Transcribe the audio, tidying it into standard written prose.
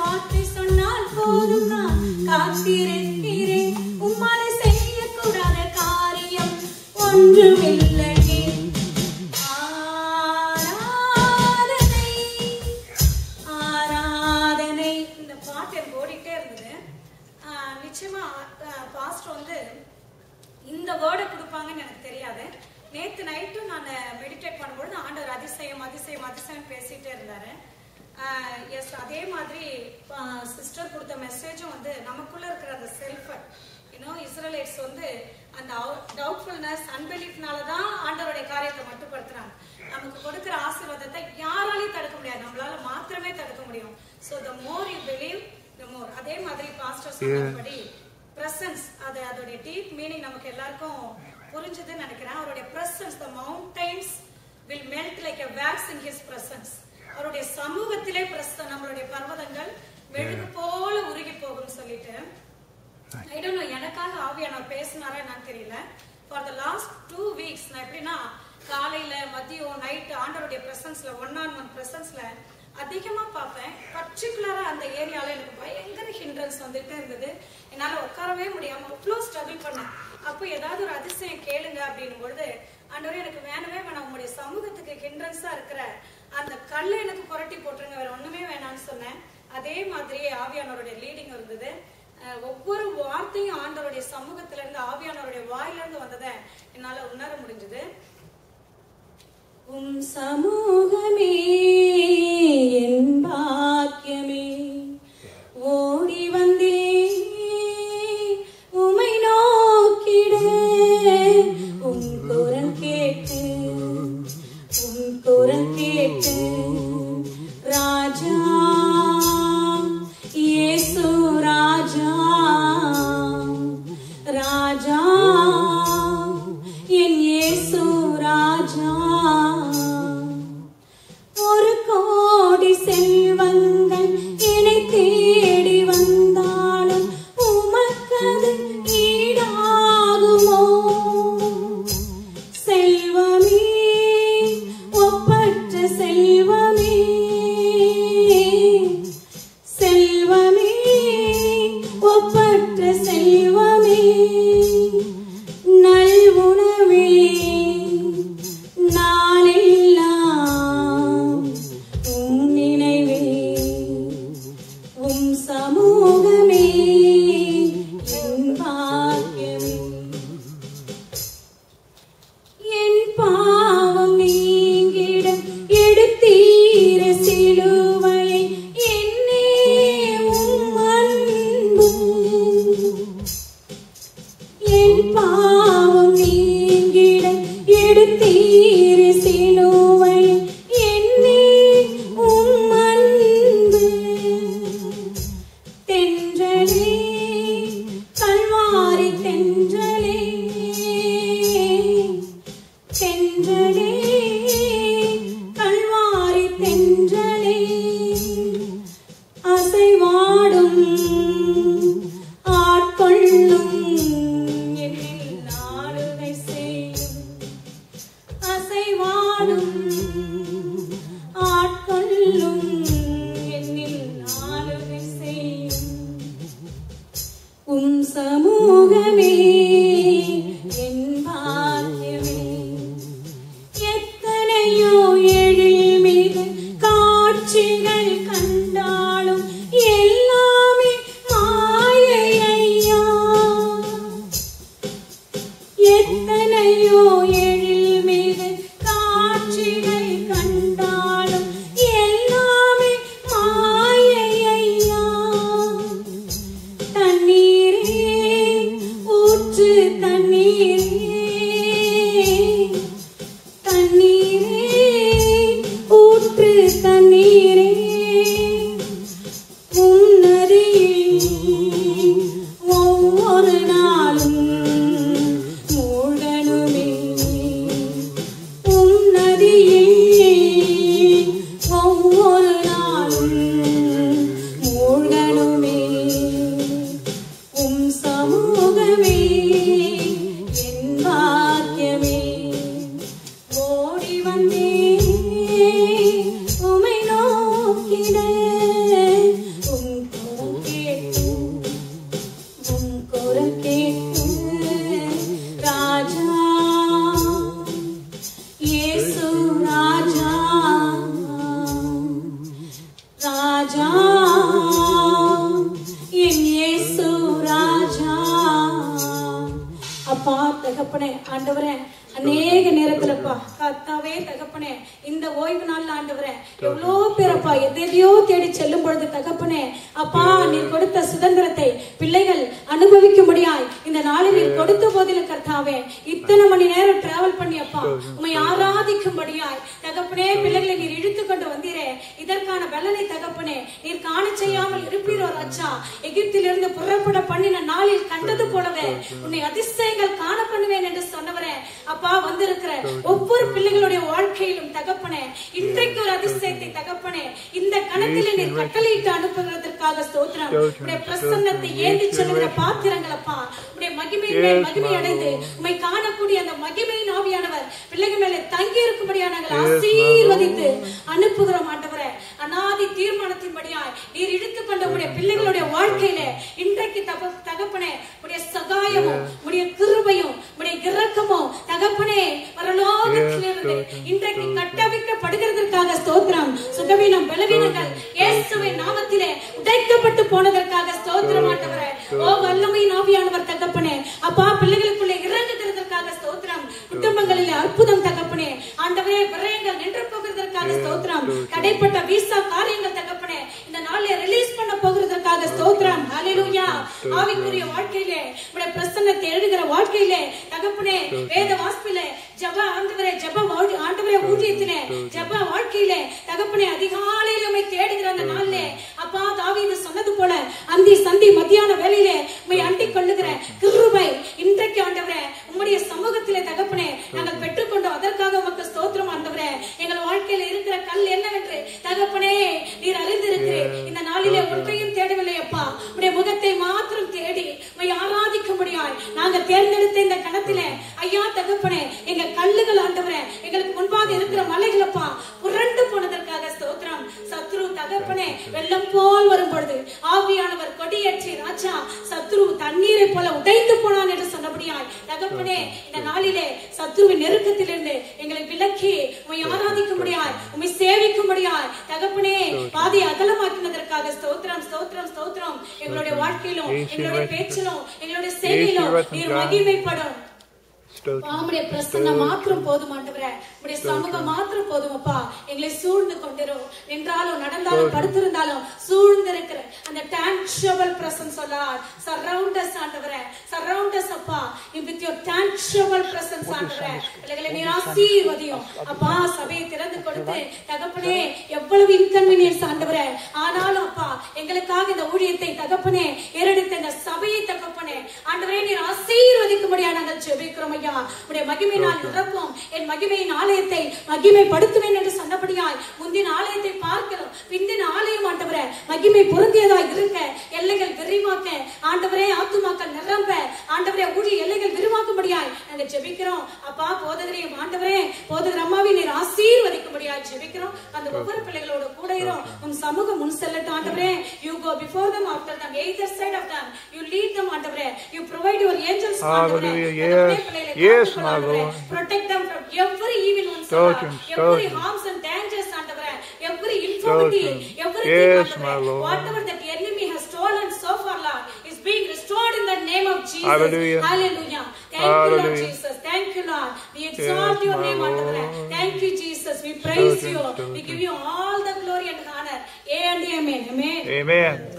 வார்த்தை சொன்னால் போதும் நான் காத்திருக்கிறேன். உம்மாலே செய்யக்கூடாத காரியம் ஒன்றுமில்லை. ஆராதனை இந்த பாட்டு எனக்கு ஓடிட்டே இருந்தது. நிச்சயமா பாஸ்டர் வந்து இந்த வேர்டை கொடுப்பாங்கன்னு எனக்கு தெரியாது. நேற்று நைட்டும் நான் மெடிடேட் பண்ணும்போது ஆண்டவர் அதிசயம் அதிசயம் அதிசயம் பேசிட்டே இருந்தாரு. எஸ், அதே மாதிரி சிஸ்டர் கொடுத்த மெசேஜும் வந்து நமக்குள்ள இருக்கிற அந்த செல்ஃப் இஸ்ரேலைட்ஸ் வந்து அந்த டவுட்ஃபுல்னஸ் அன்பிலீஃப்னாலதான் ஆண்டவருடைய காரியத்தை மட்டுப்படுத்துறாங்க. நமக்கு கொடுக்கிற ஆசீர்வாதத்தை யாராலையும் தடுக்க முடியாது, நம்மளால மாத்திரமே தடுக்க முடியும். So the more you believe the more. அதே மாதிரி பாஸ்டர் சொன்னபடி பிரசன்ஸ், அதோடைய டீப் மீனிங் நமக்கு எல்லாருக்கும் புரிஞ்சதுன்னு நினைக்கிறேன். அவருடைய presence, the mountains will melt like a wax in his presence. அவருடைய சமூகத்திலே நம்மளுடைய பர்வதங்கள் மெழுகு போல உருகி போகும் சொல்லிட்டு ஐ டோன்ட் நோ எனக்காக ஆவியானவர் பேசினாரா என்னன்னு தெரியல. ஃபார் த லாஸ்ட் 2 weeks நான் எப்படின்னா காலையில மதியம் நைட் ஆண்டவருடைய பிரசன்ஸ்ல 1-on-1 பிரசன்ஸ்ல அதிகமா பார்ப்பேன். பர்டிகுலரா அந்த ஏரியால எனக்கு பயங்கர ஹிண்ட்ரன்ஸ் வந்துட்டே இருந்தது. என்னால உட்காரவே முடியாம அவ்வளோ ஸ்ட்ரகிள் பண்ணேன். அப்போ ஏதாவது ஒரு அதிசயம் கேளுங்க அப்படின்னும் பொழுது ஆண்டவரே எனக்கு வேணவே வேணாம், உங்களுடைய சமூகத்துக்கு ஹிண்ட்ரன்ஸா இருக்கிற அந்த கல்லை எனக்கு புரட்டி போட்டுருங்க, வேற ஒண்ணுமே வேணாம்னு சொன்னேன். அதே மாதிரியே ஆவியானவருடைய லீடிங் இருந்தது. ஒவ்வொரு வார்த்தையும் ஆண்டவருடைய சமூகத்துல இருந்து ஆவியானவருடைய வாயில இருந்து வந்ததை என்னால உணர முடிஞ்சது. உம் சமூகமே என் பாக்கியமே, ஓடி வந்தே உமை நோக்கிட, உம் குரல் கேட்டு ராஜா இயேசு ராஜா ராஜா என் இயேசு ராஜா. ஒரு கோடி செல்வங்கள் என்னை தேடி வந்தாலும் உமக்கது ஈடாகுமோ? செல்வமே, ஒப்பற்ற செல்வமே, செல்வமே, ஒப்பற்ற செல்வமே, நல் உணவே நாளெல்லாம் உம் நினைவே, உம் சமூகமே என் பாக்கியமே. என் பாவம் நீங்கிட எடுத்தீர சிலுவையை, என்னே உம் அன்பு. என் பாவம் நீங்கிட எடுத்தீர சிலுவையை, என்னே உம் அன்பு. தகப்பனே ஆண்டவரே அநேக நேரத்துலப்பா கர்த்தாவே தகப்பனே இந்த ஓய்வு நாள்ல ஆண்டவரே எவ்வளோ பேரப்பா எதையோ தேடி செல்லும் பொழுது தகப்பனே அப்பா நீர் கொடுத்த சுதந்திரத்தை பிள்ளைகள் அனுபவிக்கும்படியாய் இந்த நாளில் நீர் கொடுத்த போதிலும் கர்த்தாவே இத்தனை மணி நேரம் டிராவல் பண்ணி அப்பா உம்மை ஆராதிக்கும்படியாய் தகப்பனே பிள்ளைகளை நீர் இழுத்து கொண்டு வந்தீரே இதற்கான பலனை தகப்பனே நீர் காண செய்யாமல் இருப்பீரோ ராஜா எகிப்திலிருந்து புறப்பட பண்ணின நாளில் கண்டது போலவே உன்னை அதிசயங்கள் காண பண்ணுவேன் என்று சொன்னவரே அப்பா வந்திருக்கிற ஒவ்வொரு பிள்ளைகளுடைய வாழ்க்கையிலும் தகப்பனே இன்றைக்கு ஒரு அதிசயத்தை தகப்பனே இந்த கணத்திலே நீர் கட்டளையிட்டு அனுப்புகிறதற்காக ஸ்தோத்திரம் உடைய பிரசன்னத்தை ஏந்தி செல்கிற பாத்திரங்கள் அப்பா உடைய மகிமை அடைந்து உம்மை காணக்கூடிய அந்த மகிமையின் ஆவியானவர் பிள்ளைகள் மேலே தங்கி இருக்கும்படியா நாங்கள் ஆசீர்வதித்து அனுப்புகிறோம் ஆண்டவரே அநாதி தீர்மானத்தின்படியாய் நீர் இழுத்துக் கொண்ட உடைய பிள்ளைகளுடைய வாழ்க்கையிலே இன்றைக்கு தகப்பனே உடைய சகாயமும் உடைய கிருபையும் உடைய இரக்கமும் தகப்பனே பரலோகத்திலிருந்து இன்றைக்கு கட்டவிக்கப்படுகிறதற்காக ஸ்தோத்திரம் சுகவீனம் பலவீனங்கள் இயேசுவின் நாமத்திலே உடைக்கப்பட்டு போனதற்காக ஸ்தோத்திரம் ஆண்டவரே ஓ வல்லமையின் ஆவியானவர் தகப்பனே அப்பா பிள்ளைகளுக்குள்ளே இறங்குகிறதற்காக ஸ்தோத்திரம் குடும்பங்களிலே அற்புதம் தகப்பனே ஆண்டவரே விரயங்கள் நின்று போகிறதற்காக ஸ்தோத்திரம் தடைப்பட்ட வீசா காரியங்கள் தகப்பனே இந்த நாளிலே ரிலீஸ் பண்ண போகிறதற்காக ஸ்தோத்திரம் ஹல்லேலூயா ஆவிக்குரிய வாழ்க்கையிலே உடைய பிரசன்னத்தை எழுதுகிற வாழ்க்கையிலே தகப்பனே வேத வாசிப்பிலே ஜெப ஆண்டவரே ஆண்டவரே ஊழியத்திலே ஜெப வாழ்க்கையிலே தகப்பனே அதிகாலையிலே உம்மை தேடுகிற அந்த நாளிலே அப்பா தாவீது சொன்னது போல அந்தி சந்தி மத்தியான வேளையிலே உம்மை அண்டிக் கொள்ளுகிற கிருபை இன்றைக்கு ஆண்டவரே உம்முடைய சமூகத்திலே தகப்பனே நாங்கள் பெற்றுக்கொண்டோம் அதற்காக உமக்கு ஸ்தோத்திரம் ஆண்டவரே எங்கள் வாழ்க்கையில இருக்கிற கல் என்னவென்று தகப்பனே நீர் அறிந்திருக்கிறீர் இந்த நாளிலே ஒன்றையும் தேடவில்லை அப்பா உடைய முகத்தை மாத்திரம் தேடி உம்மை ஆராதிக்கும்படியாய் நாங்கள் தேர்ந்தெடுத்த இந்த கணத்திலே ஐயா தகப்பனே எங்க கல்லுகள் ஆண்டவரே எங்களுக்கு முன்பாக இருக்கிற மலைகள் அப்பா புரண்டு போனதற்காக ஸ்தோத்திரம் சத்ரு தகப்பனே வெள்ளம் போல் வரும் பொழுது ஆவியானவர் கொடியேற்றி ராஜா சத்ரு தண்ணீரை போல உடைந்து போனான் என்று சொன்னபடியாய் தகப்பனே இந்த நாளிலே சத்ருவின் நெருக்கத்திலிருந்து எங்களை விலக்கி உம்மை ஆராதிக்கும்படியாய் உம்மை சேவிக்கும்படியாய் தகப்பனே பாதி அகலமாக்கினதற்காக ஸ்தோத்திரம் ஸ்தோத்திரம் ஸ்தோத்திரம் எங்களுடைய வாழ்க்கையிலும் எங்களுடைய பேச்சிலும் எங்களுடைய சேவையிலும் நீர் மகிமைப்படும் உம்முடைய பிரசன்னம் மாத்திரம் போதும் ஆண்டவரே உம்முடைய சமூகம் மாத்திரம் போதும் அப்பா எங்களை சூழ்ந்து கொண்டிரும் நின்றாலும் நடந்தாலும் படுத்திருந்தாலும் சூழ்ந்து இருக்கிற அந்த tangible presence of Lord surround us ஆண்டவரே surround us அப்பா with your tangible presence ஆண்டவரே பிள்ளைகளை நீர் ஆசீர்வதியும் அப்பா சபையை திறந்து கொடுத்து தகப்பனே எவ்வளவு இன்கன்வீனியன்ஸ் ஆண்டவரே ஆனாலும் அப்பா எங்களுக்காக இந்த ஊழியத்தை தகப்பனே ஏறெடுத்த இந்த சபையை தகப்பனே ஆண்டவரே நீர் ஆசீர்வதிக்கும்படியா நாங்கள் ஜெபிக்கிறோம் ஐயா உடைய மகிமையினால் நிரப்பும் என் மகிமையின் ஆலயத்தை மகிமைப்படுத்துவேன் என்று சொன்னபடியாய் முந்தின ஆலயத்தை பார்க்கிறோம் பிந்தின ஆலயம் ஆண்டவரே மகிமை பொருந்தியதாய் இருக்க எல்லைகள் விரிவாக்க ஆண்டவரே ஆத்துமாக்கள் நிரம்ப ஆண்டவரே ஊழிய எல்லைகள் விரிவாக்கும்படியாய் நாங்கள் ஜெபிக்கிறோம் அப்பா போதகரையும் ஆண்டவரே போதகர் அம்மாவை நீர் ஆசீர்வதிக்கும்படியாய் ஜெபிக்கிறோம் அந்த ஒவ்வொரு பிள்ளைகளோட கூட உம் சமூகம் முன் செல்லட்டும் ஆண்டவரே you go before them after them either side of them you lead them ஆண்டவரே you provide your angels ஆண்டவரே yes my Lord protect them from every evil ones every harms and dangers ஆண்டவரே every infirmity yes my Lord whatever that the enemy has stolen so far Lord is being restored in the name of Jesus hallelujah hallelujah thank you Lord Jesus thank you Lord we exalt your name ஆண்டவரே thank you Jesus we praise you we give you all the glory and honor and amen amen amen